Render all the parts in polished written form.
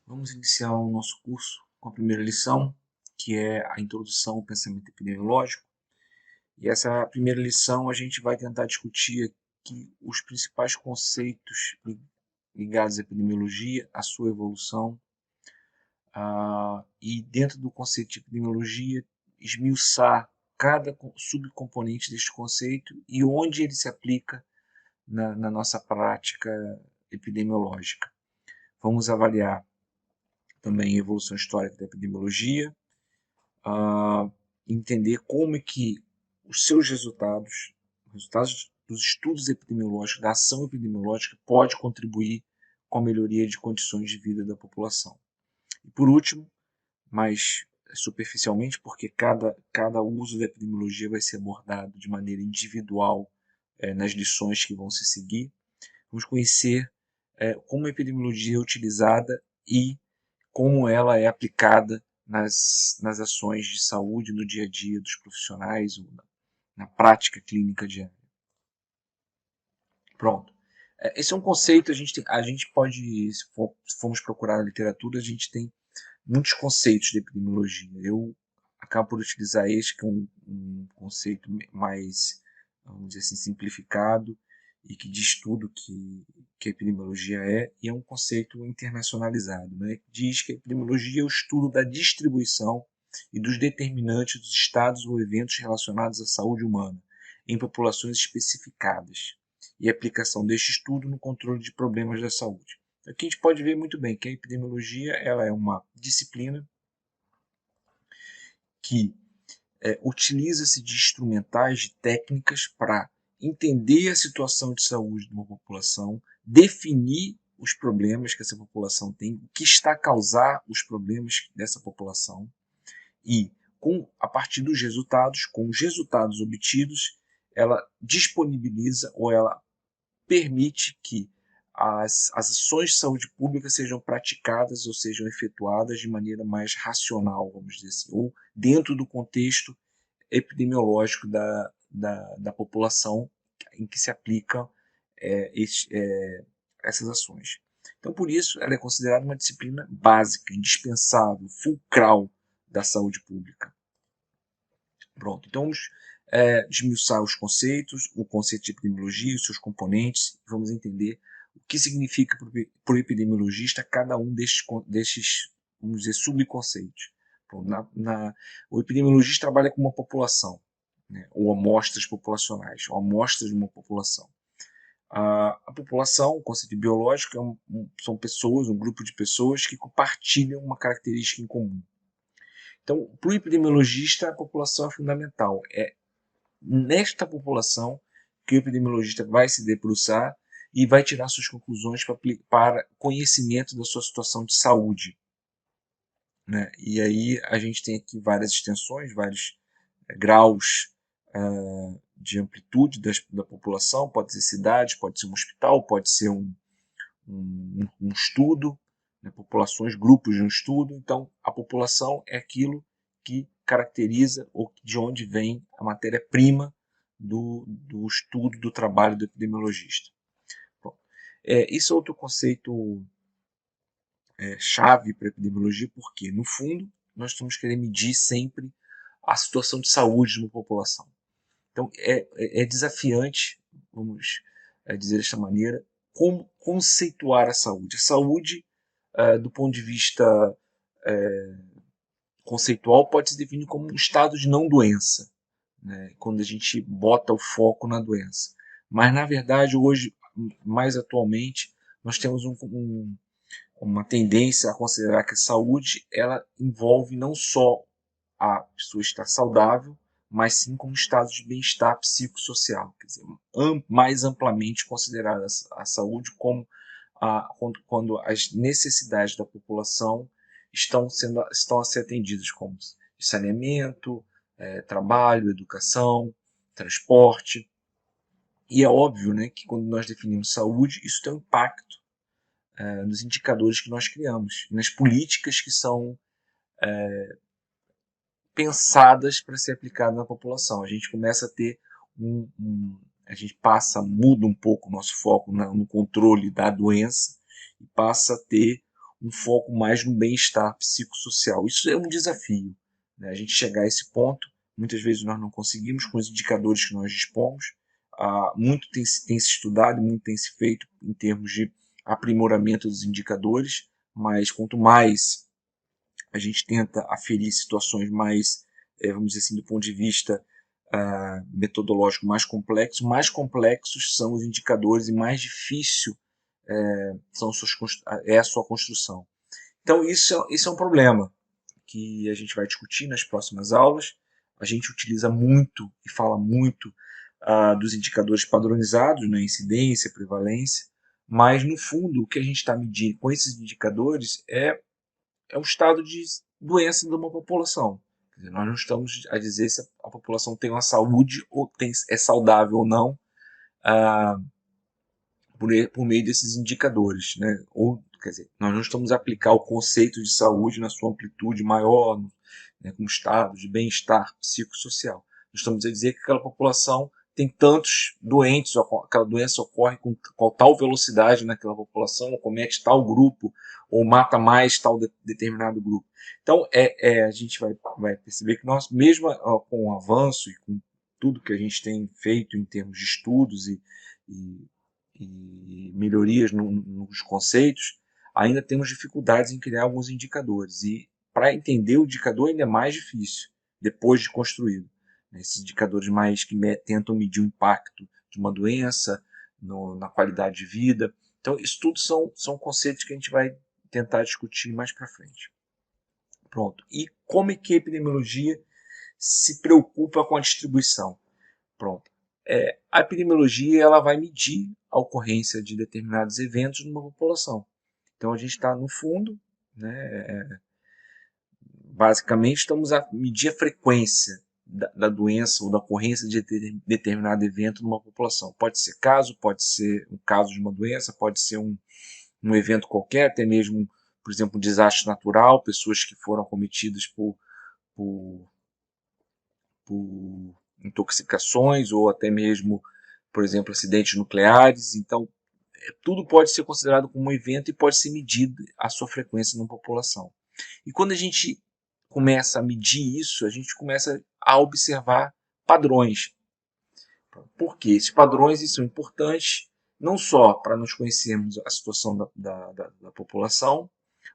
Vamos iniciar o nosso curso com a primeira lição, que é a introdução ao pensamento epidemiológico. E essa primeira lição a gente vai tentar discutir aqui os principais conceitos ligados à epidemiologia, a sua evolução, e dentro do conceito de epidemiologia, esmiuçar cada subcomponente deste conceito e onde ele se aplica na nossa prática epidemiológica. Vamos avaliar também a evolução histórica da epidemiologia, entender como é que os seus resultados dos estudos epidemiológicos, da ação epidemiológica, pode contribuir com a melhoria de condições de vida da população. E por último, mas superficialmente, porque cada uso da epidemiologia vai ser abordado de maneira individual nas lições que vão se seguir, vamos conhecer como a epidemiologia é utilizada e como ela é aplicada nas ações de saúde no dia a dia dos profissionais ou na prática clínica diária. Pronto. Esse é um conceito, a gente pode, se formos procurar na literatura, a gente tem muitos conceitos de epidemiologia. Eu acabo por utilizar este, que é um conceito mais, vamos dizer assim, simplificado, e que diz tudo que a epidemiologia é, e é um conceito internacionalizado, né? Diz que a epidemiologia é o estudo da distribuição e dos determinantes dos estados ou eventos relacionados à saúde humana em populações especificadas e a aplicação deste estudo no controle de problemas da saúde. Aqui a gente pode ver muito bem que a epidemiologia ela é uma disciplina que utiliza-se de instrumentais, de técnicas para entender a situação de saúde de uma população, definir os problemas que essa população tem, o que está a causar os problemas dessa população e, a partir dos resultados, com os resultados obtidos, ela disponibiliza ou ela permite que as ações de saúde pública sejam praticadas ou sejam efetuadas de maneira mais racional, vamos dizer assim, ou dentro do contexto epidemiológico da população em que se aplicam essas ações. Então, por isso, ela é considerada uma disciplina básica, indispensável, fulcral da saúde pública. Pronto, então vamos desmiuçar os conceitos, o conceito de epidemiologia, os seus componentes, vamos entender o que significa para o epidemiologista cada um destes vamos dizer, subconceitos. O epidemiologista trabalha com uma população, né, ou amostras populacionais, ou amostras de uma população. A população, o conceito biológico, são pessoas, um grupo de pessoas que compartilham uma característica em comum. Então, para o epidemiologista, a população é fundamental. É nesta população que o epidemiologista vai se debruçar e vai tirar suas conclusões para conhecimento da sua situação de saúde. Né? E aí a gente tem aqui várias extensões, vários graus de amplitude da população, pode ser cidade, pode ser um hospital, pode ser um estudo, né? Populações, grupos de um estudo. Então, a população é aquilo que caracteriza ou de onde vem a matéria-prima do estudo, do trabalho do epidemiologista. Bom, esse é outro conceito chave para a epidemiologia, porque, no fundo, nós estamos querendo medir sempre a situação de saúde de uma população. Então, é desafiante, vamos dizer desta maneira, como conceituar a saúde. A saúde, do ponto de vista conceitual, pode se definir como um estado de não doença, né, quando a gente bota o foco na doença. Mas, na verdade, hoje, mais atualmente, nós temos uma tendência a considerar que a saúde ela envolve não só a pessoa estar saudável, mas sim como estado de bem-estar psicossocial. Quer dizer, mais amplamente considerar a saúde como quando as necessidades da população estão a ser atendidas, como saneamento, trabalho, educação, transporte. E é óbvio, né, que quando nós definimos saúde, isso tem um impacto nos indicadores que nós criamos, nas políticas que são pensadas para ser aplicadas na população. A gente começa a ter a gente muda um pouco o nosso foco no controle da doença e passa a ter um foco mais no bem-estar psicossocial. Isso é um desafio, né? A gente chegar a esse ponto, muitas vezes nós não conseguimos com os indicadores que nós dispomos. Muito tem se estudado, muito tem se feito em termos de aprimoramento dos indicadores, mas quanto mais a gente tenta aferir situações mais, vamos dizer assim, do ponto de vista metodológico mais complexos são os indicadores e mais difícil é a sua construção. Então isso é um problema que a gente vai discutir nas próximas aulas. A gente utiliza muito e fala muito dos indicadores padronizados, né, incidência, prevalência, mas no fundo o que a gente está medindo com esses indicadores é o estado de doença de uma população. Quer dizer, nós não estamos a dizer se a população tem uma saúde ou é saudável ou não por meio desses indicadores, né? Ou, quer dizer, nós não estamos a aplicar o conceito de saúde na sua amplitude maior, né, como estado de bem-estar psicossocial. Nós estamos a dizer que aquela população tem tantos doentes, aquela doença ocorre com tal velocidade naquela população, ou comete tal grupo, ou mata mais tal determinado grupo. Então, a gente vai perceber que nós, mesmo com o avanço e com tudo que a gente tem feito em termos de estudos e melhorias nos conceitos, ainda temos dificuldades em criar alguns indicadores. E para entender o indicador ainda é mais difícil, depois de construído. Esses indicadores mais que tentam medir o impacto de uma doença na qualidade de vida. Então, isso tudo são conceitos que a gente vai tentar discutir mais para frente. Pronto. E como é que a epidemiologia se preocupa com a distribuição? Pronto. A epidemiologia ela vai medir a ocorrência de determinados eventos numa população. Então a gente está no fundo, né, basicamente estamos a medir a frequência da doença ou da ocorrência de determinado evento numa população. Pode ser pode ser um caso de uma doença, pode ser um evento qualquer, até mesmo, por exemplo, um desastre natural, pessoas que foram acometidas por intoxicações ou até mesmo, por exemplo, acidentes nucleares. Então, tudo pode ser considerado como um evento e pode ser medido a sua frequência na população. E quando a gente começa a medir isso, a gente começa a observar padrões. Por quê? Esses padrões são importantes não só para nós conhecermos a situação da população,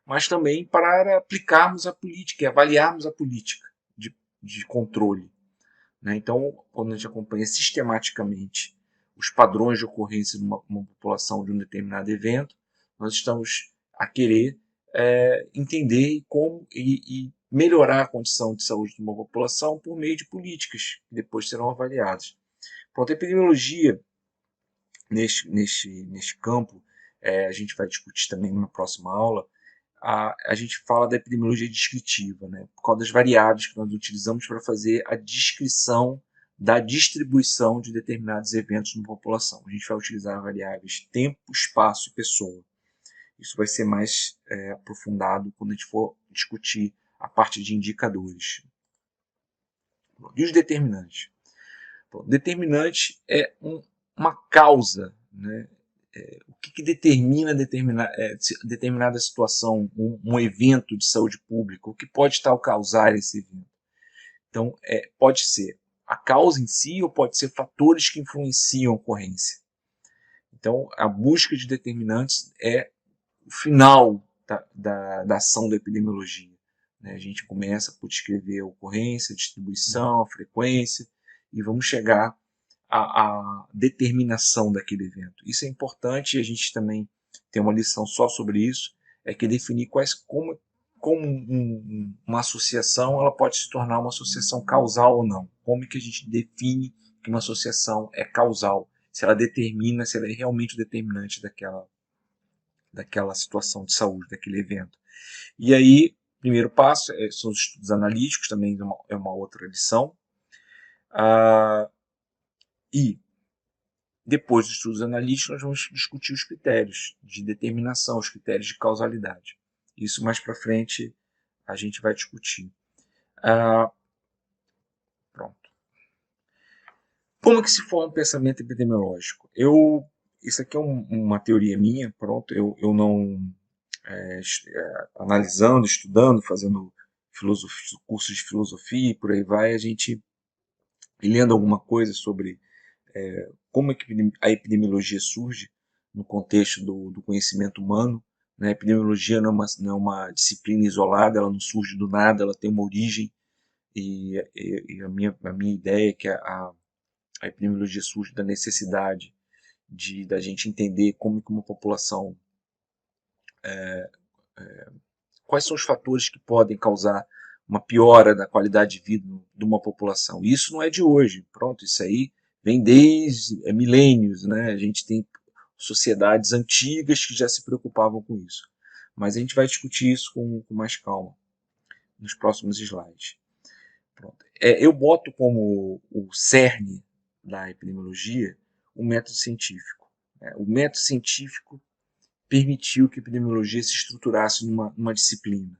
mas também para aplicarmos a política e avaliarmos a política de controle. Então, quando a gente acompanha sistematicamente os padrões de ocorrência de uma população de um determinado evento, nós estamos a querer entender como e melhorar a condição de saúde de uma população por meio de políticas que depois serão avaliadas. Pronto, a epidemiologia, neste campo, a gente vai discutir também na próxima aula, a gente fala da epidemiologia descritiva, né, por causa das variáveis que nós utilizamos para fazer a descrição da distribuição de determinados eventos na população. A gente vai utilizar variáveis tempo, espaço e pessoa. Isso vai ser mais aprofundado quando a gente for discutir a parte de indicadores. E os determinantes? Bom, determinante é uma causa, né? O que determina determinada situação, um evento de saúde pública, o que pode tal causar esse evento. Então, pode ser a causa em si ou pode ser fatores que influenciam a ocorrência. Então, a busca de determinantes é o final da ação da epidemiologia. A gente começa por descrever a ocorrência, a distribuição, a frequência, e vamos chegar à determinação daquele evento. Isso é importante e a gente também tem uma lição só sobre isso, que definir como uma associação ela pode se tornar uma associação causal ou não. Como que a gente define que uma associação é causal, se ela determina, se ela é realmente o determinante daquela situação de saúde, daquele evento. E aí, primeiro passo são os estudos analíticos, também é uma outra lição. E depois dos estudos analíticos, nós vamos discutir os critérios de determinação, os critérios de causalidade. Isso mais para frente a gente vai discutir. Pronto. Como é que se forma um pensamento epidemiológico? Isso aqui é uma teoria minha, pronto, eu não analisando, estudando, fazendo cursos de filosofia e por aí vai, a gente lendo alguma coisa sobre como a epidemiologia surge no contexto do conhecimento humano. Né? A epidemiologia não é uma disciplina isolada, ela não surge do nada, ela tem uma origem, e a minha ideia é que a epidemiologia surge da necessidade da gente entender como que uma população, quais são os fatores que podem causar uma piora da qualidade de vida de uma população. Isso não é de hoje, pronto, isso aí vem desde milênios, né? A gente tem sociedades antigas que já se preocupavam com isso. Mas a gente vai discutir isso com mais calma nos próximos slides. Pronto. Eu boto como o cerne da epidemiologia o método científico. O método científico permitiu que a epidemiologia se estruturasse numa disciplina.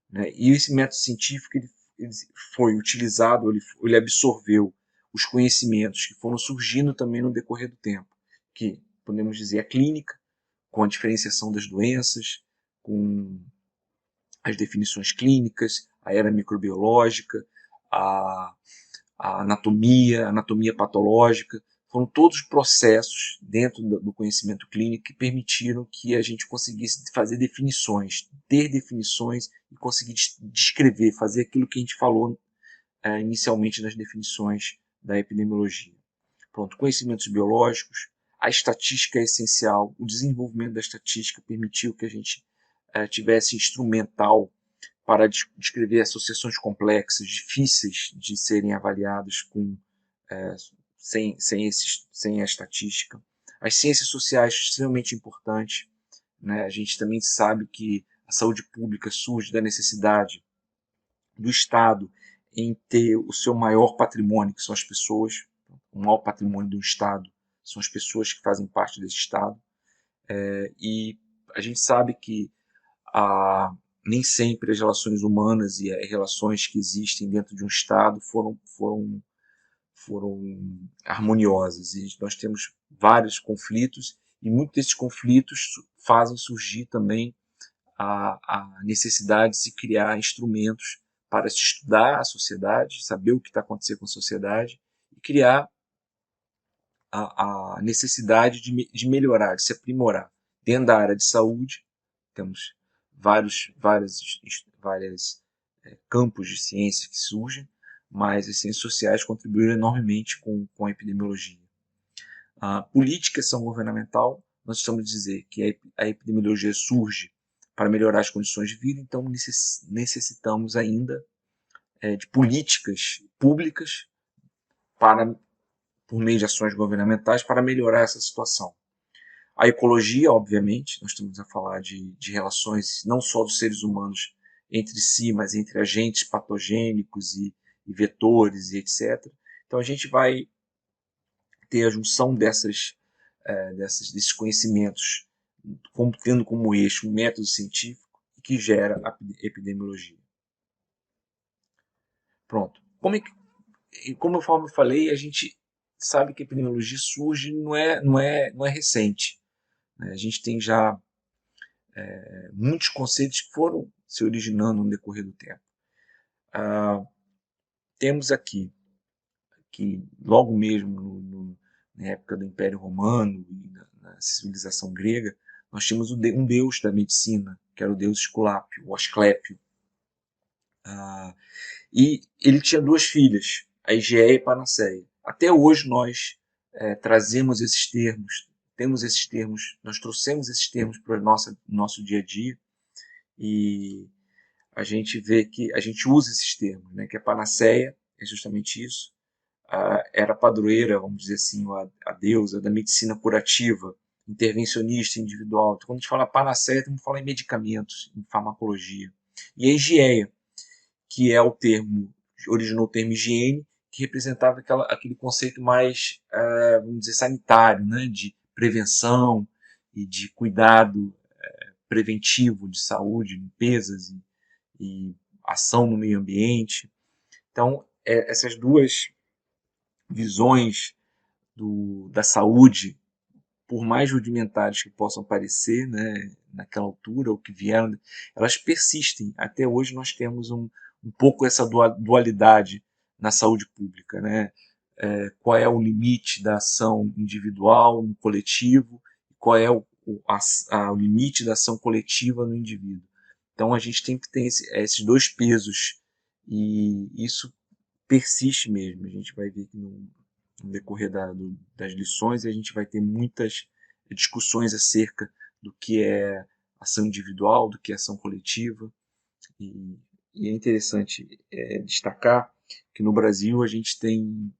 Né? E esse método científico ele foi utilizado, ele absorveu os conhecimentos que foram surgindo também no decorrer do tempo, que podemos dizer a clínica, com a diferenciação das doenças, com as definições clínicas, a era microbiológica, a, a anatomia patológica, foram todos processos dentro do conhecimento clínico que permitiram que a gente conseguisse fazer definições, ter definições e conseguir descrever, fazer aquilo que a gente falou inicialmente nas definições da epidemiologia. Pronto, conhecimentos biológicos, a estatística é essencial, o desenvolvimento da estatística permitiu que a gente tivesse instrumental para descrever associações complexas, difíceis de serem avaliadas sem a estatística. As ciências sociais, extremamente importantes. Né? A gente também sabe que a saúde pública surge da necessidade do Estado em ter o seu maior patrimônio, que são as pessoas. O maior patrimônio do Estado são as pessoas que fazem parte desse Estado. E a gente sabe que nem sempre as relações humanas e as relações que existem dentro de um Estado foram harmoniosas. E nós temos vários conflitos, e muitos desses conflitos fazem surgir também a necessidade de se criar instrumentos para se estudar a sociedade, saber o que está acontecendo com a sociedade, e criar a necessidade de melhorar, de se aprimorar. Dentro da área de saúde, temos vários campos de ciência que surgem, mas as ciências sociais contribuíram enormemente com a epidemiologia. A política e ação governamental, nós estamos a dizer que a epidemiologia surge para melhorar as condições de vida, então necessitamos ainda de políticas públicas por meio de ações governamentais para melhorar essa situação. A ecologia, obviamente, nós estamos a falar de relações não só dos seres humanos entre si, mas entre agentes patogênicos e vetores e etc. Então a gente vai ter a junção desses conhecimentos, tendo como eixo um método científico que gera a epidemiologia. Pronto. Como eu falei, a gente sabe que a epidemiologia surge, não é recente. A gente tem já muitos conceitos que foram se originando no decorrer do tempo. Temos aqui que logo mesmo na época do Império Romano e na civilização grega, nós tínhamos um deus da medicina, que era o deus Esculápio, o Asclépio. E ele tinha duas filhas, a Higiea e a Panaceia. Até hoje nós trazemos esses termos, nós trouxemos esses termos para o nosso dia a dia, e a gente vê que a gente usa esses termos, né, que a Panaceia é justamente isso, era a padroeira, vamos dizer assim, a deusa da medicina curativa, intervencionista, individual. Então, quando a gente fala panaceia, estamos falando em medicamentos, em farmacologia. E a Higiea, que é originou o termo higiene, que representava aquele conceito mais, vamos dizer, sanitário, né, de prevenção e de cuidado preventivo de saúde, limpezas e ação no meio ambiente. Então, essas duas visões da saúde, por mais rudimentares que possam parecer, né, naquela altura, ou que vieram, elas persistem. Até hoje nós temos um pouco essa dualidade na saúde pública, né? Qual é o limite da ação individual no coletivo, qual é o limite da ação coletiva no indivíduo. Então a gente tem que ter esses dois pesos, e isso persiste mesmo. A gente vai ver que no decorrer das lições a gente vai ter muitas discussões acerca do que é ação individual, do que é ação coletiva, e é interessante destacar que no Brasil a gente tem,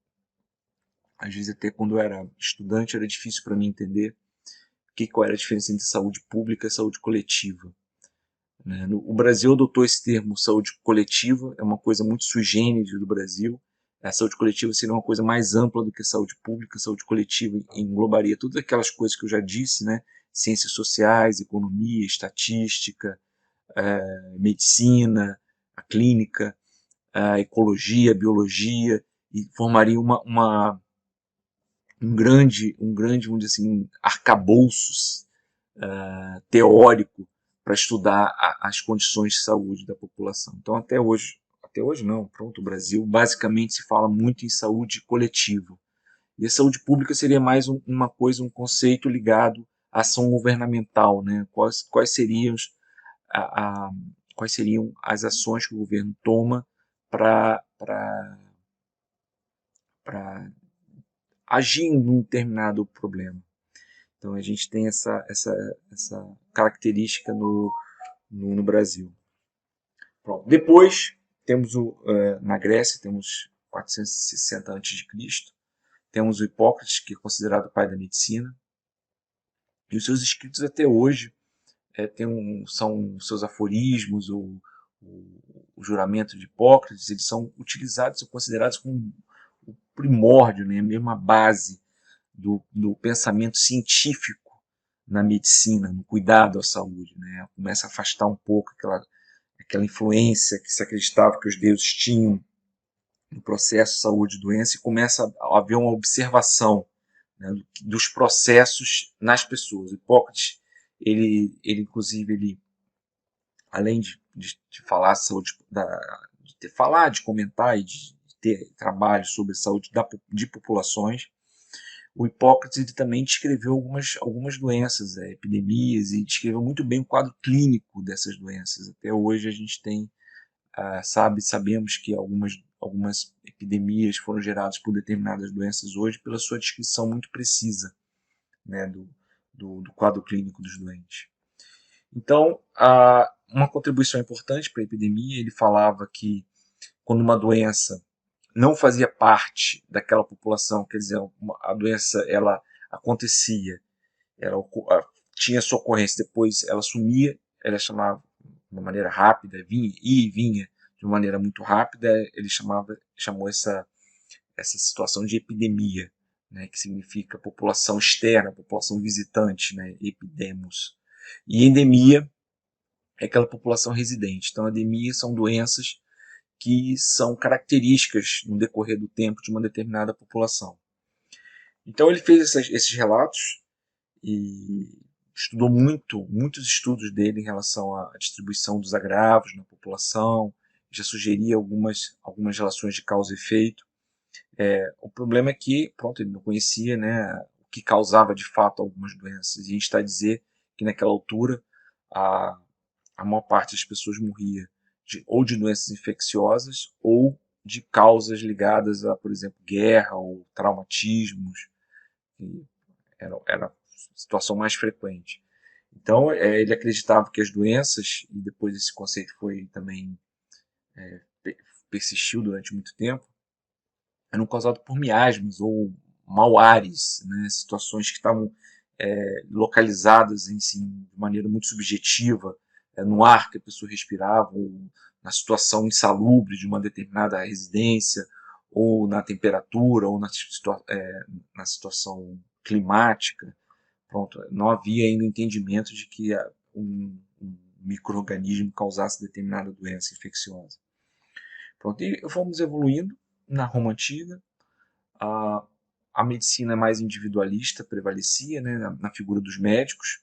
às vezes até quando eu era estudante era difícil para mim entender qual era a diferença entre saúde pública e saúde coletiva. O Brasil adotou esse termo saúde coletiva, é uma coisa muito sui generis do Brasil. A saúde coletiva seria uma coisa mais ampla do que a saúde pública. A saúde coletiva englobaria todas aquelas coisas que eu já disse, né? Ciências sociais, economia, estatística, medicina, a clínica, a ecologia, a biologia, e formaria um grande, vamos dizer assim, arcabouço teórico para estudar as condições de saúde da população. Então até hoje não, pronto, o Brasil basicamente se fala muito em saúde coletiva. E a saúde pública seria mais uma coisa, um conceito ligado à ação governamental, né? Quais seriam as ações que o governo toma para agir em um determinado problema. Então a gente tem essa característica no Brasil. Pronto. Depois temos na Grécia, temos 460 a.C., temos o Hipócrates, que é considerado o pai da medicina, e os seus escritos até hoje são seus aforismos, o juramento de Hipócrates, eles são utilizados, são considerados como o primórdio, né, a mesma base do pensamento científico na medicina, no cuidado à saúde, né? Começa a afastar um pouco aquela influência que se acreditava que os deuses tinham no processo de saúde e doença, e começa a haver uma observação, né, dos processos nas pessoas. Hipócrates, ele inclusive, além de falar de comentar e de ter trabalho sobre a saúde de populações, o Hipócrates ele também descreveu algumas doenças, epidemias, e descreveu muito bem o quadro clínico dessas doenças. Até hoje a gente tem, sabemos que algumas epidemias foram geradas por determinadas doenças hoje pela sua descrição muito precisa, né, do quadro clínico dos doentes. Então, uma contribuição importante para a epidemia, ele falava que quando uma doença não fazia parte daquela população, quer dizer, a doença ela acontecia, tinha sua ocorrência, depois ela sumia, ela chamava de uma maneira rápida, vinha de uma maneira muito rápida, ele chamou essa situação de epidemia, né, que significa população externa, população visitante, né, epidemos. E endemia é aquela população residente. Então, endemias são doenças que são características no decorrer do tempo de uma determinada população. Então ele fez esses relatos e estudou muitos estudos dele em relação à distribuição dos agravos na população, já sugeria algumas relações de causa e efeito. O problema é que, ele não conhecia, né, o que causava de fato algumas doenças. E a gente está a dizer que naquela altura a maior parte das pessoas morria ou de doenças infecciosas ou de causas ligadas a, por exemplo, guerra ou traumatismos, que era a situação mais frequente. Então, ele acreditava que as doenças, e depois esse conceito foi também persistiu durante muito tempo, eram causadas por miasmas ou mal-ares, né, situações que estavam localizadas de maneira muito subjetiva, no ar que a pessoa respirava, ou na situação insalubre de uma determinada residência, ou na temperatura, ou na situação climática. Não havia ainda entendimento de que um micro-organismo causasse determinada doença infecciosa. E fomos evoluindo na Roma Antiga. A medicina mais individualista prevalecia, né, na figura dos médicos.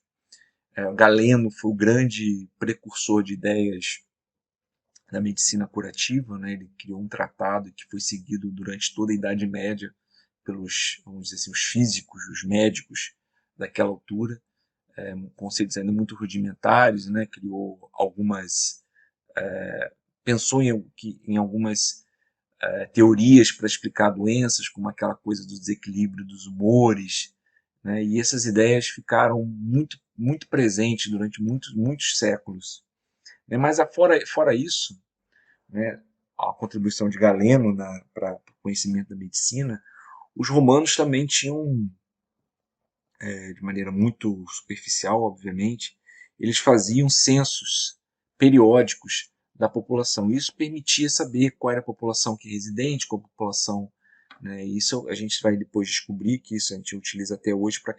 Galeno foi o grande precursor de ideias da medicina curativa, né? Ele criou um tratado que foi seguido durante toda a Idade Média pelos, vamos dizer assim, os físicos, os médicos daquela altura, conceitos ainda muito rudimentares, né? Criou algumas, pensou em algumas teorias para explicar doenças, como aquela coisa do desequilíbrio dos humores, né? E essas ideias ficaram muito presentes durante muitos séculos. Mas fora isso, né, a contribuição de Galeno para o conhecimento da medicina, os romanos também tinham, de maneira muito superficial, obviamente, eles faziam censos periódicos da população. Isso permitia saber qual era a população que é residente, qual a população. Né, isso a gente vai depois descobrir que isso a gente utiliza até hoje para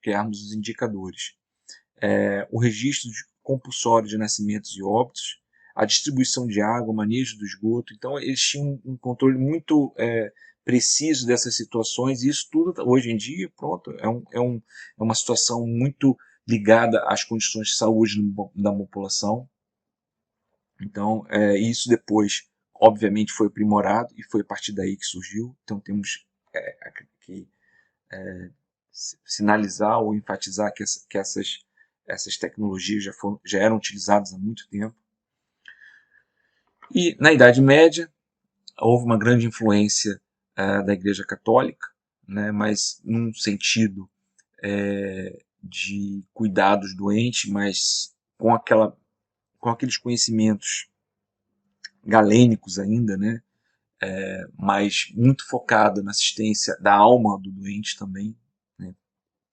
criarmos os indicadores. O registro compulsório de nascimentos e óbitos, a distribuição de água, o manejo do esgoto. Então, eles tinham um controle muito preciso dessas situações, e isso tudo, hoje em dia, pronto, é uma situação muito ligada às condições de saúde da população. Então, isso depois, obviamente, foi aprimorado, e foi a partir daí que surgiu. Então, temos que sinalizar ou enfatizar que essas tecnologias já eram utilizadas há muito tempo. E na Idade Média houve uma grande influência da Igreja Católica, né, mas num sentido de cuidar dos doentes, mas com aqueles conhecimentos galênicos ainda, né, mas muito focado na assistência da alma do doente também, né,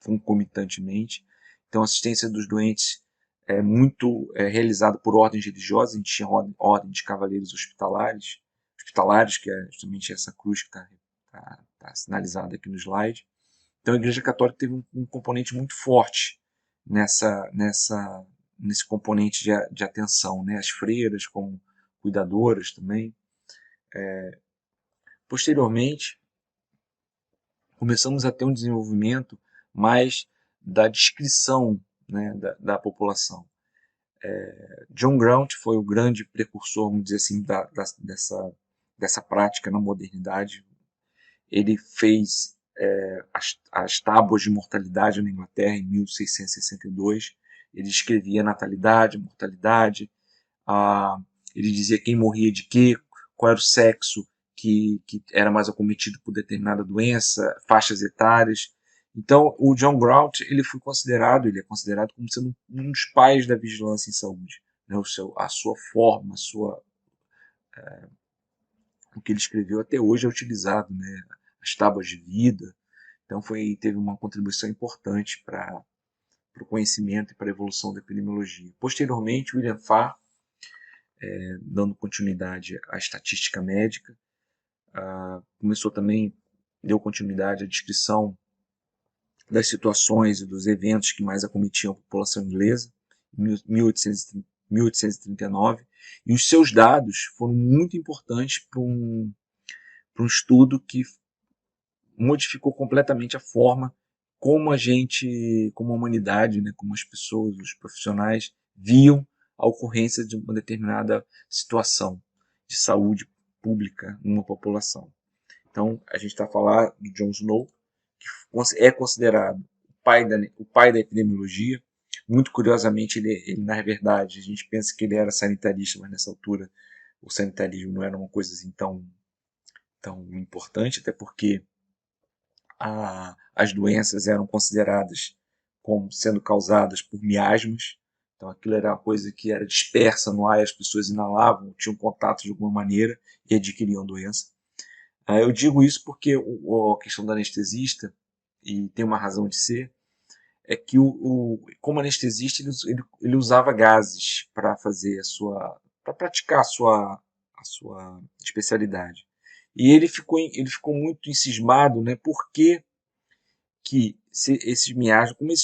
concomitantemente. Então, a assistência dos doentes é muito realizada por ordens religiosas. A gente tinha ordem de cavaleiros hospitalares, que é justamente essa cruz que está sinalizada aqui no slide. Então, a Igreja Católica teve um componente muito forte nesse componente de atenção, né? As freiras como cuidadoras também. Posteriormente, começamos a ter um desenvolvimento mais da descrição, né, da população. John Grant foi o grande precursor, vamos dizer assim, dessa prática na modernidade. Ele fez as tábuas de mortalidade na Inglaterra em 1662. Ele descrevia a natalidade, a mortalidade, ele dizia quem morria de quê, qual era o sexo que era mais acometido por determinada doença, faixas etárias. Então, o John Grant ele é considerado como sendo um dos pais da vigilância em saúde. Né? A sua forma, o que ele escreveu até hoje é utilizado, né? As tábuas de vida. Então, teve uma contribuição importante para o conhecimento e para a evolução da epidemiologia. Posteriormente, William Farr, dando continuidade à estatística médica, deu continuidade à descrição das situações e dos eventos que mais acometiam a população inglesa, em 1839, e os seus dados foram muito importantes para um estudo que modificou completamente a forma como como a humanidade, né, como as pessoas, os profissionais, viam a ocorrência de uma determinada situação de saúde pública numa população. Então, a gente está a falar de John Snow, que é considerado o pai da epidemiologia. Muito curiosamente, ele, na verdade, a gente pensa que ele era sanitarista, mas nessa altura o sanitarismo não era uma coisa assim tão importante, até porque as doenças eram consideradas como sendo causadas por miasmas. Então aquilo era uma coisa que era dispersa no ar, e as pessoas inalavam, tinham contato de alguma maneira e adquiriam doença. Eu digo isso porque a questão do anestesista, e tem uma razão de ser, é que como anestesista ele usava gases para fazer para praticar a sua especialidade. E ele ficou muito encismado, né? Por que como esses miasmas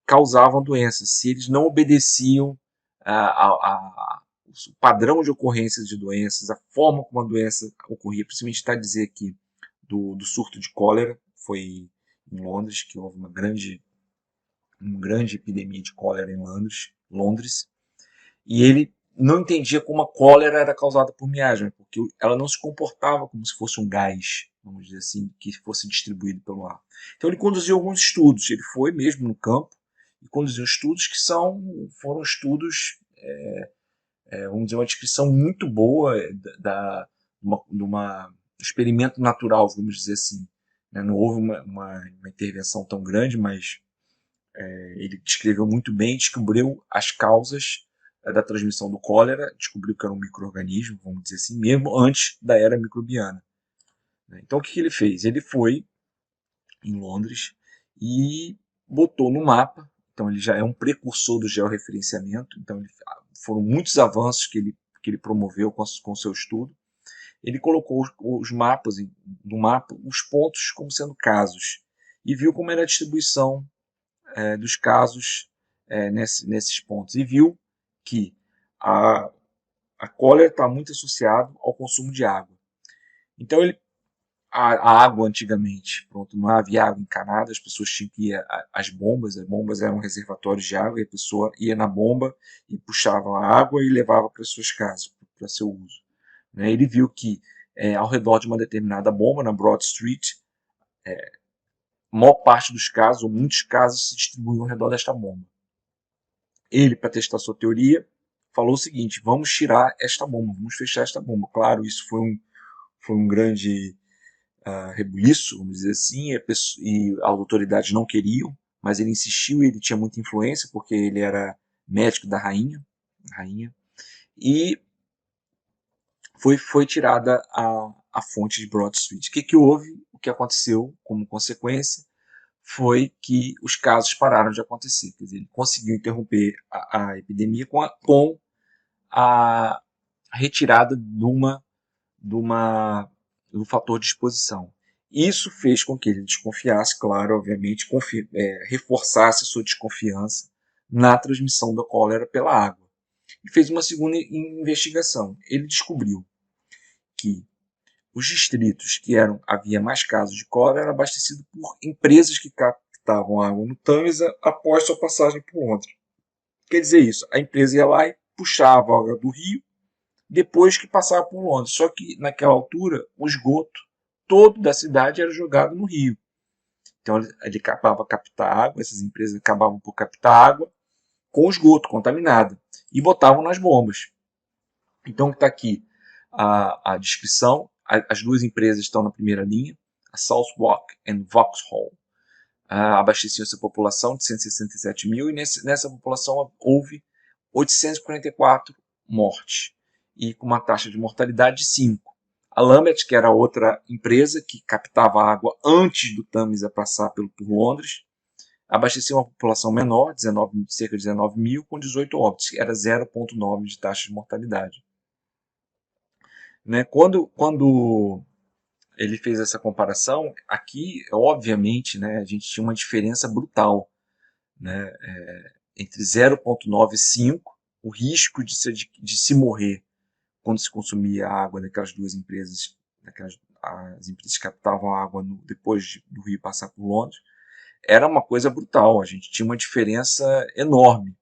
causavam doenças, se eles não obedeciam o padrão de ocorrência de doenças, a forma como a doença ocorria. Principalmente está a dizer aqui do surto de cólera, foi em Londres que houve uma grande uma grande epidemia de cólera em Londres, e ele não entendia como a cólera era causada por miasma, porque ela não se comportava como se fosse um gás, vamos dizer assim, que fosse distribuído pelo ar. Então ele conduziu alguns estudos, ele foi mesmo no campo e conduziu estudos que foram estudos, vamos dizer, uma descrição muito boa de uma experimento natural, vamos dizer assim. Não houve uma intervenção tão grande, mas ele descreveu muito bem, descobriu as causas da transmissão do cólera, descobriu que era um micro-organismo, vamos dizer assim, mesmo antes da era microbiana. Então o que ele fez? Ele foi em Londres e botou no mapa, então ele já é um precursor do georreferenciamento, então foram muitos avanços que ele promoveu com o seu estudo. Ele colocou os mapas, no mapa, os pontos como sendo casos, e viu como era a distribuição dos casos nesses pontos, e viu que a cólera está muito associada ao consumo de água. Então a água antigamente, pronto, não havia água encanada, as pessoas tinham que ir às bombas, as bombas eram reservatórios de água, e a pessoa ia na bomba e puxava a água e levava para suas casas, para seu uso. Ele viu que ao redor de uma determinada bomba, na Broad Street, a maior parte dos casos, ou muitos casos, se distribuíam ao redor desta bomba. Ele, para testar sua teoria, falou o seguinte: vamos tirar esta bomba, vamos fechar esta bomba. Claro, isso foi um grande rebuliço, vamos dizer assim, e as autoridades não queriam, mas ele insistiu e ele tinha muita influência, porque ele era médico da rainha e foi tirada a fonte de Broad Street. O que houve? O que aconteceu como consequência foi que os casos pararam de acontecer. Quer dizer, ele conseguiu interromper a epidemia com a retirada do fator de exposição. Isso fez com que ele desconfiasse, claro, obviamente, reforçasse a sua desconfiança na transmissão da cólera pela água. E fez uma segunda investigação. Ele descobriu que os distritos que havia mais casos de cólera eram abastecidos por empresas que captavam água no Tâmisa após sua passagem por Londres. Quer dizer isso, a empresa ia lá e puxava a água do rio depois que passava por Londres. Só que naquela altura o esgoto todo da cidade era jogado no rio. Então ele acabava de captar água, essas empresas acabavam por captar água com esgoto contaminado e botavam nas bombas. Então está aqui a descrição. As duas empresas estão na primeira linha, a Southwark e Vauxhall. Abasteciam essa população de 167 mil, e nessa população houve 844 mortes, e com uma taxa de mortalidade de 5. A Lambeth, que era outra empresa que captava água antes do Tâmisa passar por Londres, abastecia uma população menor, cerca de 19 mil, com 18 óbitos, que era 0,9 de taxa de mortalidade. Quando ele fez essa comparação, aqui, obviamente, a gente tinha uma diferença brutal, entre 0,95, o risco de se morrer quando se consumia a água daquelas duas empresas, as empresas que captavam a água depois do rio passar por Londres, era uma coisa brutal, a gente tinha uma diferença enorme.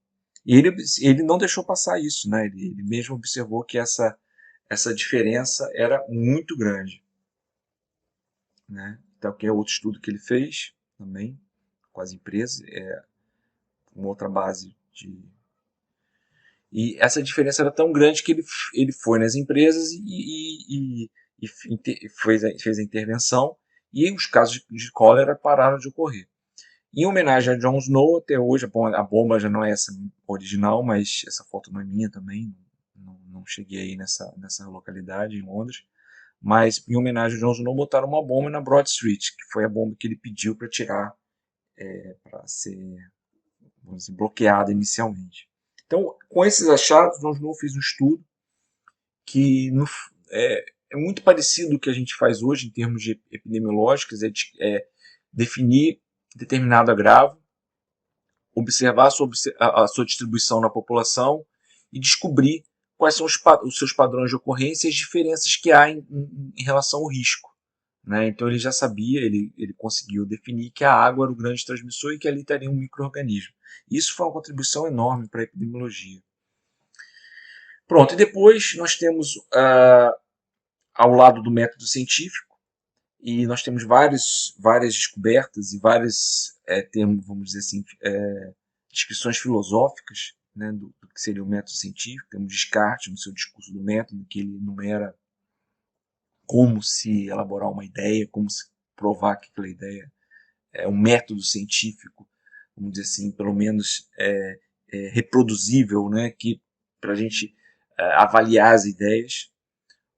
E ele não deixou passar isso, ele mesmo observou que essa diferença era muito grande. Então, que é outro estudo que ele fez também com as empresas, uma outra base e essa diferença era tão grande que ele foi nas empresas e fez a intervenção, e os casos de cólera pararam de ocorrer. Em homenagem a Jon Snow, até hoje, a bomba já não é essa original, mas essa foto não é minha também, não cheguei aí nessa localidade, em Londres, mas em homenagem a Jon Snow botaram uma bomba na Broad Street, que foi a bomba que ele pediu para tirar, para ser, vamos dizer, bloqueada inicialmente. Então, com esses achados, Jon Snow fez um estudo que é muito parecido com o que a gente faz hoje em termos de epidemiológicos, é definir determinado agravo, observar a sua distribuição na população e descobrir quais são os seus padrões de ocorrência e as diferenças que há em relação ao risco. né? Então ele já sabia, ele conseguiu definir que a água era o grande transmissor e que ali estaria um micro-organismo. Isso foi uma contribuição enorme para a epidemiologia. Pronto, e depois nós temos, ao lado do método científico, e nós temos várias descobertas e várias, termos, vamos dizer assim, descrições filosóficas, né, do que seria o método científico. Temos Descartes no seu discurso do método, que ele enumera como se elaborar uma ideia, como se provar que aquela ideia é um método científico, vamos dizer assim, pelo menos reproduzível, né, que para a gente avaliar as ideias.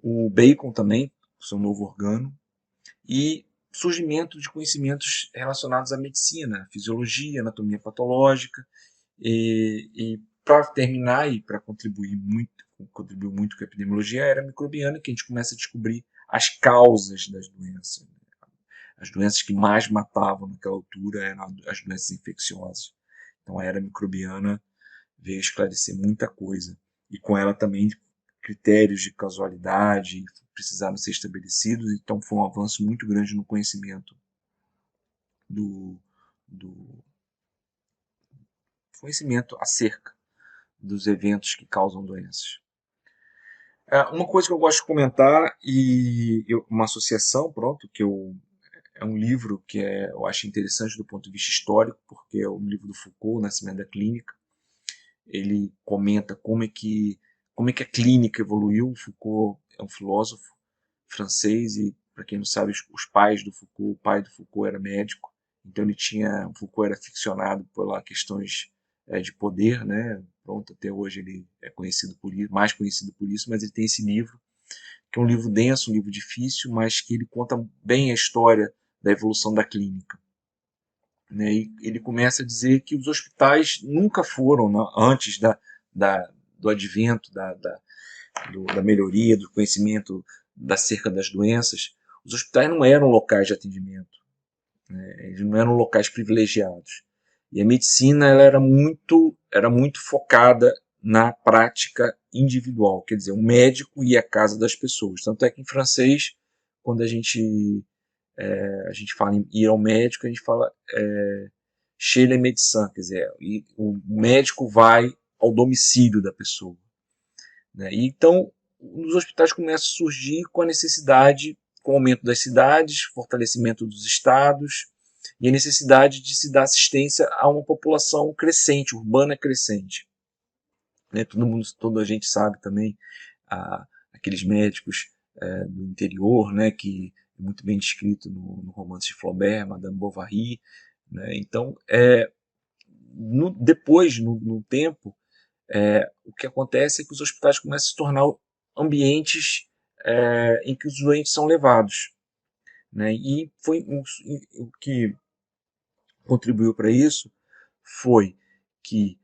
O Bacon também, seu novo organo, e surgimento de conhecimentos relacionados à medicina, fisiologia, anatomia patológica, e para terminar e para contribuiu muito com a epidemiologia, era a microbiana, que a gente começa a descobrir as causas das doenças. As doenças que mais matavam naquela altura eram as doenças infecciosas. Então a era microbiana veio esclarecer muita coisa. E com ela também critérios de causalidade precisaram ser estabelecidos. Então foi um avanço muito grande no conhecimento do conhecimento acerca dos eventos que causam doenças. Uma coisa que eu gosto de comentar, uma associação, pronto, é um livro que eu acho interessante do ponto de vista histórico, porque é um livro do Foucault, O Nascimento da Clínica. Ele comenta como é que a clínica evoluiu. O Foucault é um filósofo francês e, para quem não sabe, os pais do Foucault, o pai do Foucault era médico, então o Foucault era ficcionado por questões de poder, né? Pronto, até hoje ele é conhecido por isso, mais conhecido por isso, mas ele tem esse livro, que é um livro denso, um livro difícil, mas que ele conta bem a história da evolução da clínica. Né? E ele começa a dizer que os hospitais nunca foram, né, antes do advento da melhoria, do conhecimento acerca das doenças, os hospitais não eram locais de atendimento, né? Eles não eram locais privilegiados. E a medicina ela era muito focada na prática individual, quer dizer, o médico ia à casa das pessoas. Tanto é que em francês, quando a gente fala em ir ao médico, a gente fala chez le médecin, quer dizer, o médico vai ao domicílio da pessoa. Né? E então, os hospitais começam a surgir com a necessidade, com o aumento das cidades, fortalecimento dos estados e a necessidade de se dar assistência a uma população crescente, urbana crescente. Né? Toda a gente sabe também aqueles médicos do interior, né, que é muito bem descrito no romance de Flaubert, Madame Bovary. Né? Então, depois, no tempo, o que acontece é que os hospitais começam a se tornar ambientes em que os doentes são levados. Né? E o que contribuiu para isso foi que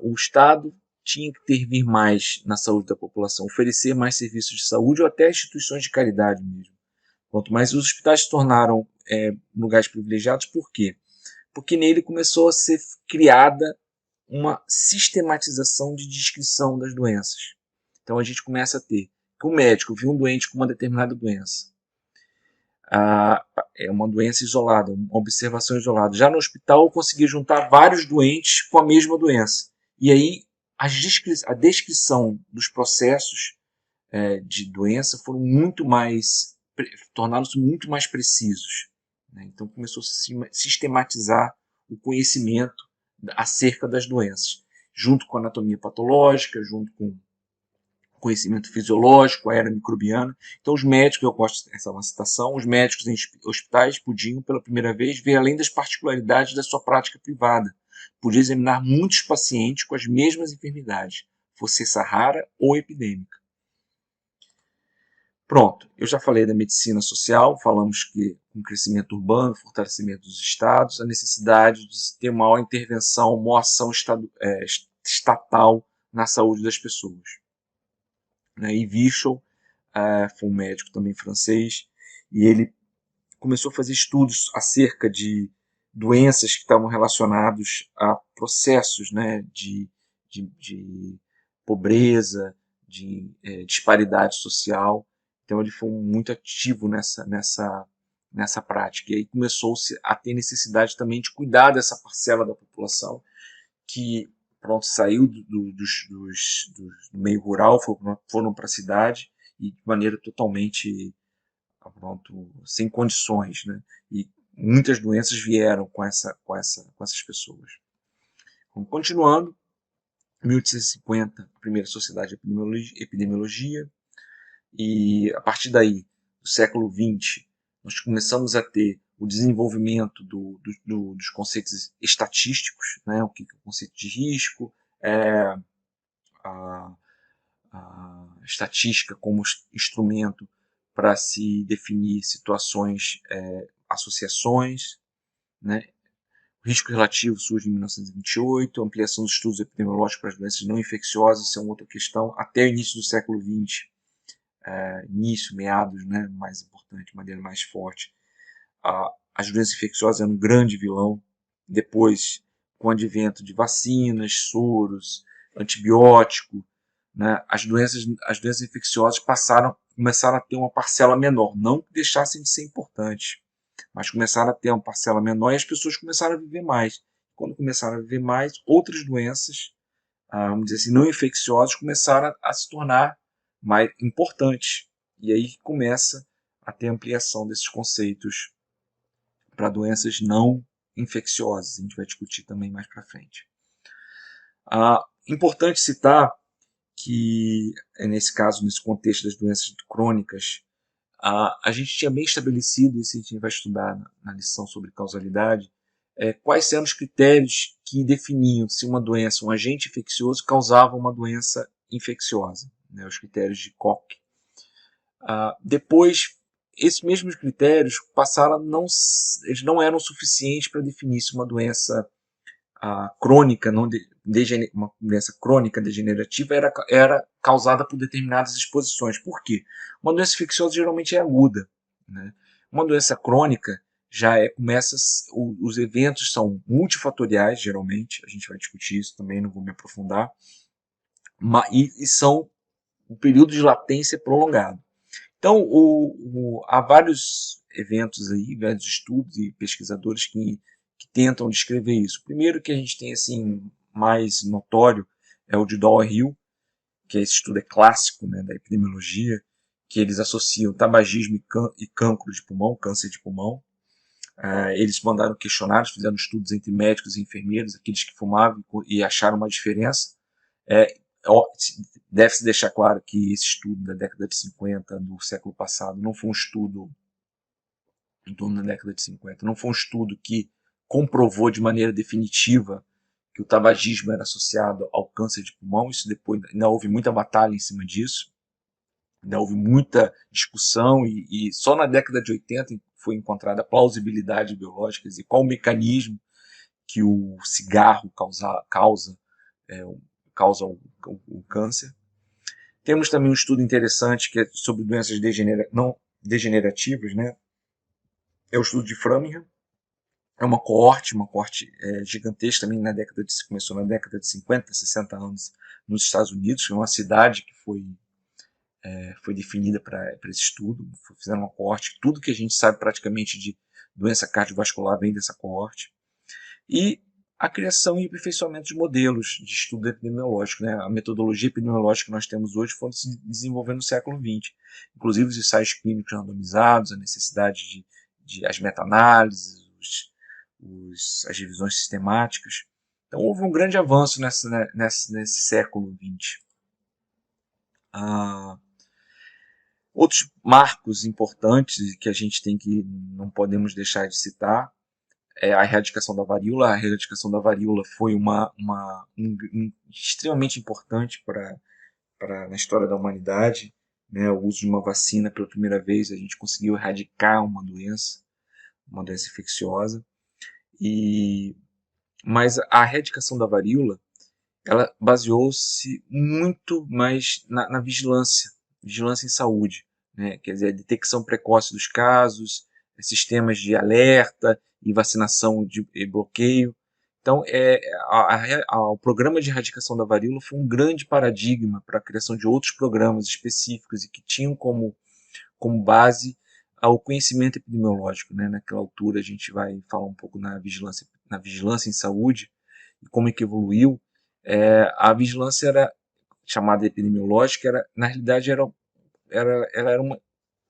o Estado tinha que intervir mais na saúde da população, oferecer mais serviços de saúde ou até instituições de caridade mesmo. Pronto, mas os hospitais se tornaram lugares privilegiados. Por quê? Porque nele começou a ser criada uma sistematização de descrição das doenças. Então a gente começa a ter que o médico viu um doente com uma determinada doença. É uma doença isolada, uma observação isolada. Já no hospital eu consegui juntar vários doentes com a mesma doença. E aí a descrição dos processos de doença foram tornaram-se muito mais precisos. Né? Então começou a se sistematizar o conhecimento acerca das doenças, junto com a anatomia patológica, junto com o conhecimento fisiológico, a era microbiana. Então os médicos, eu gosto dessa uma citação, os médicos em hospitais podiam, pela primeira vez, ver além das particularidades da sua prática privada. Podia examinar muitos pacientes com as mesmas enfermidades, fosse essa rara ou epidêmica. Pronto, eu já falei da medicina social, falamos que com o crescimento urbano, fortalecimento dos estados, a necessidade de ter maior intervenção, maior ação estatal na saúde das pessoas. Né? E Virchow foi um médico também francês, e ele começou a fazer estudos acerca de doenças que estavam relacionados a processos, né, de pobreza, de disparidade social. Então ele foi muito ativo nessa prática. E aí começou-se a ter necessidade também de cuidar dessa parcela da população que, pronto, saiu do meio rural, foram para a cidade e de maneira totalmente, pronto, sem condições, né? E muitas doenças vieram com essas pessoas. Então, continuando, 1850, a primeira sociedade de epidemiologia, e a partir daí, do século XX, nós começamos a ter o desenvolvimento dos conceitos estatísticos, né? O que é o conceito de risco, a, a estatística como instrumento para se definir situações, associações, né? O risco relativo surge em 1928, a ampliação dos estudos epidemiológicos para as doenças não infecciosas, isso é uma outra questão, até o início do século XX, meados, né, mais importante, de maneira mais forte. As doenças infecciosas eram um grande vilão. Depois, com o advento de vacinas, soros, antibiótico, né, as doenças infecciosas começaram a ter uma parcela menor. Não que deixassem de ser importantes, mas começaram a ter uma parcela menor e as pessoas começaram a viver mais. Quando começaram a viver mais, outras doenças, vamos dizer assim, não infecciosas, começaram a se tornar mais importantes. E aí começa a ter ampliação desses conceitos para doenças não infecciosas. A gente vai discutir também mais para frente. Importante citar que, nesse caso, nesse contexto das doenças crônicas, a gente tinha bem estabelecido, isso a gente vai estudar na lição sobre causalidade, quais eram os critérios que definiam se uma doença, um agente infeccioso, causava uma doença infecciosa, né, os critérios de Koch. Depois, esses mesmos critérios passaram eles não eram suficientes para definir se uma doença crônica, uma doença crônica degenerativa era causada por determinadas exposições. Por quê? Uma doença infecciosa geralmente é aguda, né? Uma doença crônica os eventos são multifatoriais, geralmente, a gente vai discutir isso também, não vou me aprofundar, e são um período de latência prolongado. Então, há vários eventos aí, vários estudos e pesquisadores que tentam descrever isso. O primeiro que a gente tem assim mais notório é o de Dower Hill, que esse estudo clássico, né, da epidemiologia, que eles associam tabagismo e cancro de pulmão, câncer de pulmão. Eles mandaram questionários, fizeram estudos entre médicos e enfermeiros, aqueles que fumavam e acharam uma diferença. Deve-se deixar claro que esse estudo da década de 50 do século passado não foi um estudo em torno da década de 50, não foi um estudo que comprovou de maneira definitiva que o tabagismo era associado ao câncer de pulmão. Isso depois ainda houve muita batalha em cima disso, ainda houve muita discussão e só na década de 80 foi encontrada a plausibilidade biológica e qual o mecanismo que o cigarro causa o câncer. Temos também um estudo interessante que é sobre doenças não degenerativas, né? É o estudo de Framingham. É uma coorte gigantesca também começou na década de 50, 60 anos nos Estados Unidos. É uma cidade que foi definida para esse estudo. Fizeram uma coorte. Tudo que a gente sabe praticamente de doença cardiovascular vem dessa coorte. E a criação e aperfeiçoamento de modelos de estudo epidemiológico, né? A metodologia epidemiológica que nós temos hoje foi se desenvolvendo no século XX. Inclusive os ensaios clínicos randomizados, a necessidade de as meta-análises, as revisões sistemáticas. Então houve um grande avanço nesse século XX. Outros marcos importantes que a gente não podemos deixar de citar é a erradicação da varíola. A erradicação da varíola foi extremamente importante na história da humanidade. Né? O uso de uma vacina pela primeira vez, a gente conseguiu erradicar uma doença infecciosa. Mas a erradicação da varíola, ela baseou-se muito mais na vigilância em saúde, né? Quer dizer, a detecção precoce dos casos, sistemas de alerta e vacinação e bloqueio. Então, o programa de erradicação da varíola foi um grande paradigma para a criação de outros programas específicos e que tinham como como base ao conhecimento epidemiológico, né? Naquela altura a gente vai falar um pouco na vigilância em saúde e como é que evoluiu. A vigilância era chamada epidemiológica, na realidade ela era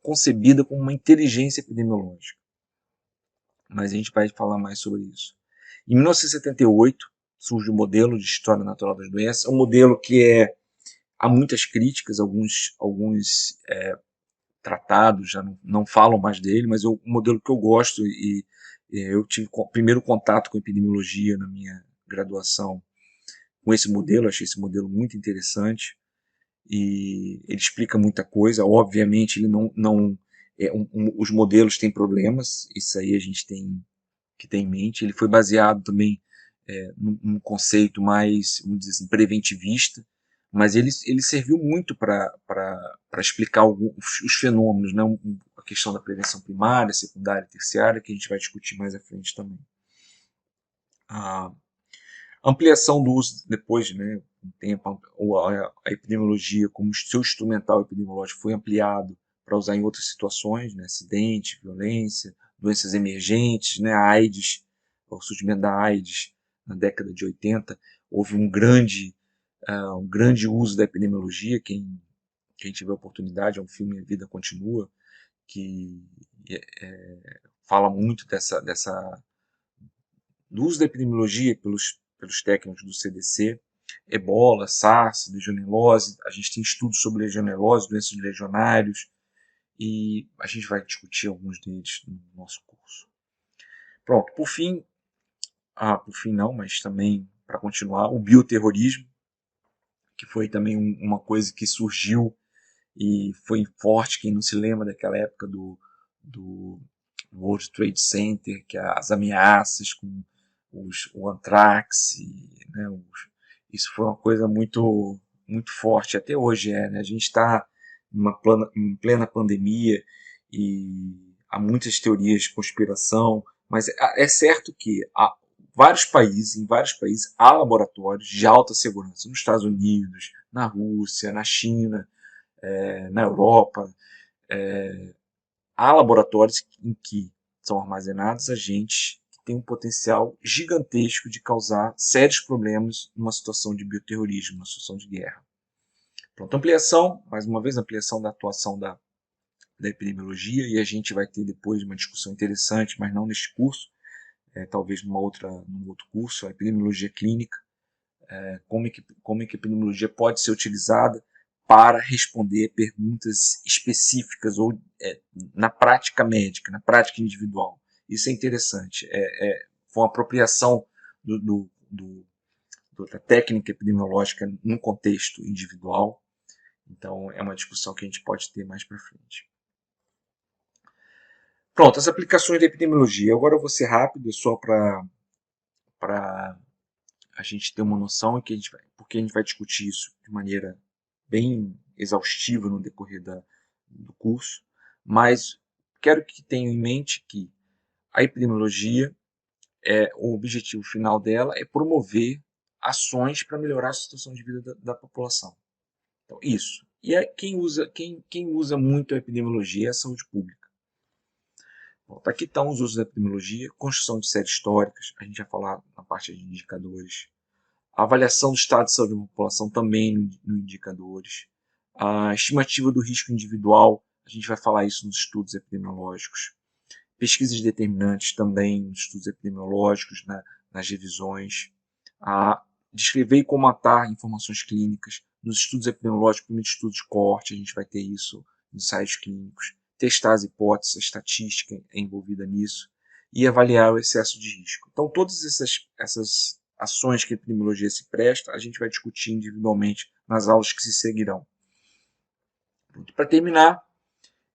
concebida como uma inteligência epidemiológica, mas a gente vai falar mais sobre isso. Em 1978 surge o modelo de História Natural das Doenças, um modelo que há muitas críticas, alguns tratados já não falam mais dele, mas é um modelo que eu gosto e eu tive primeiro contato com epidemiologia na minha graduação com esse modelo, achei esse modelo muito interessante e ele explica muita coisa. Obviamente ele não os modelos têm problemas, isso aí a gente tem que ter em mente. Ele foi baseado também num conceito mais, vamos dizer assim, preventivista, mas ele serviu muito para explicar os fenômenos, né? A questão da prevenção primária, secundária e terciária, que a gente vai discutir mais à frente também. A ampliação do uso depois, né, um tempo, a epidemiologia como seu instrumental epidemiológico foi ampliado para usar em outras situações, né, acidente, violência, doenças emergentes, né, a AIDS, o surgimento da AIDS na década de 80, houve um grande uso da epidemiologia. Quem tiver oportunidade, é um filme A Vida Continua, que fala muito do uso da epidemiologia pelos técnicos do CDC, ebola, SARS, legionelose. A gente tem estudos sobre legionelose, doenças de legionários, e a gente vai discutir alguns deles no nosso curso. Pronto, por fim não, mas também para continuar, o bioterrorismo, que foi também uma coisa que surgiu e foi forte. Quem não se lembra daquela época do World Trade Center, que as ameaças com o anthrax, né, isso foi uma coisa muito, muito forte, até hoje né? A gente está em plena pandemia e há muitas teorias de conspiração, mas é certo que em vários países há laboratórios de alta segurança, nos Estados Unidos, na Rússia, na China, na Europa, há laboratórios em que são armazenados agentes que têm um potencial gigantesco de causar sérios problemas numa situação de bioterrorismo, numa situação de guerra. Pronto, ampliação, mais uma vez, ampliação da atuação da epidemiologia, e a gente vai ter depois uma discussão interessante, mas não neste curso, talvez num outro curso, a epidemiologia clínica, como é que a epidemiologia pode ser utilizada para responder perguntas específicas ou na prática médica, na prática individual. Isso é interessante. Foi uma apropriação da técnica epidemiológica num contexto individual. Então, é uma discussão que a gente pode ter mais para frente. Pronto, as aplicações da epidemiologia. Agora eu vou ser rápido, só para a gente ter uma noção, porque a gente vai discutir isso de maneira bem exaustiva no decorrer do curso, mas quero que tenham em mente que a epidemiologia, o objetivo final dela é promover ações para melhorar a situação de vida da população. Então, isso. E quem usa muito a epidemiologia é a saúde pública. Bom, aqui estão os usos da epidemiologia: construção de séries históricas, a gente vai falar na parte de indicadores, a avaliação do estado de saúde da população também no indicadores, a estimativa do risco individual, a gente vai falar isso nos estudos epidemiológicos, pesquisas determinantes também nos estudos epidemiológicos, nas revisões, a descrever e comatar informações clínicas nos estudos epidemiológicos, nos estudos de coorte, a gente vai ter isso nos ensaios clínicos, testar as hipóteses, a estatística é envolvida nisso, e avaliar o excesso de risco. Então, todas essas ações que a epidemiologia se presta, a gente vai discutir individualmente nas aulas que se seguirão. Para terminar,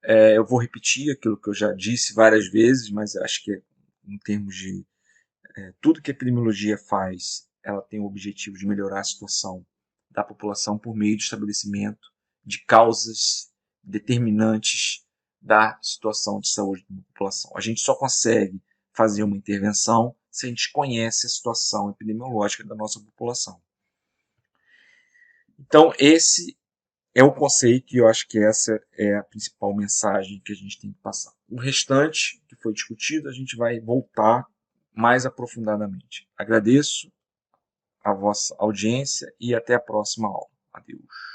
eu vou repetir aquilo que eu já disse várias vezes, mas acho que em termos de tudo que a epidemiologia faz, ela tem o objetivo de melhorar a situação da população por meio de estabelecimento de causas determinantes da situação de saúde da população. A gente só consegue fazer uma intervenção se a gente conhece a situação epidemiológica da nossa população. Então, esse é o conceito e eu acho que essa é a principal mensagem que a gente tem que passar. O restante que foi discutido, a gente vai voltar mais aprofundadamente. Agradeço a vossa audiência e até a próxima aula. Adeus.